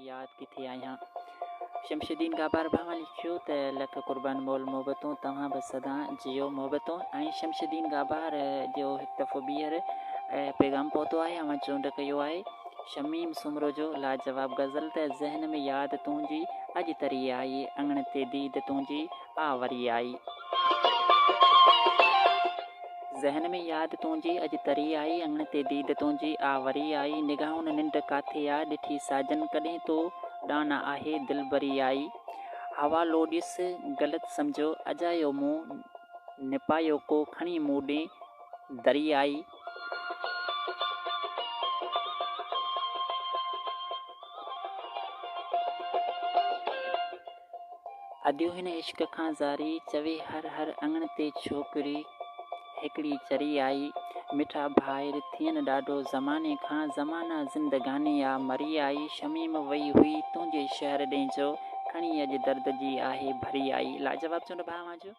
याद किथे आहियां। शमशुद्दीन गाबार भावा लिखियो त लख कुर्बान मोल मोहबतूं तव्हां बि सदा जियो मोहबतूं। ऐं शमशुद्दीन गाबार जो हिकु दफ़ो ॿीहर पैगाम पहुतो आहे, ऐं चूंड कयो आहे शमीम सुमरो जो लाजवाब गज़ल त ज़हन में यादि तुंहिंजी अॼु तरी आई, अङण ते दीद तुंहिंजी आवरी आई। ज़हन में यादि तुंहिंजी अॼु तरी आई, अङण ते दीद तुंहिंजी आवरी आई। निगाहुनि निंड काथे आ ॾिठी साजन, कॾहिं तो ॾाना आहे दिलबरी आई। हवा लो ॾिस ग़लति सम्झो अजायो मूं निपायो को खणी मूं ॾे दरी आई। अदियो हिन इश्क खां ज़ारी चवे हर हर अङण ते छोकिरी हिकिड़ी चरी आई। मिठा भाइर थियनि ॾाढो ज़माने खां, ज़माना ज़िंदगानी आ मरी आई। शमीम वई हुई तुंहिंजे शहर ॾे जो खणी अॼु दर्द जी आहे भरी आई। लाजवाब चूंड भावां जो।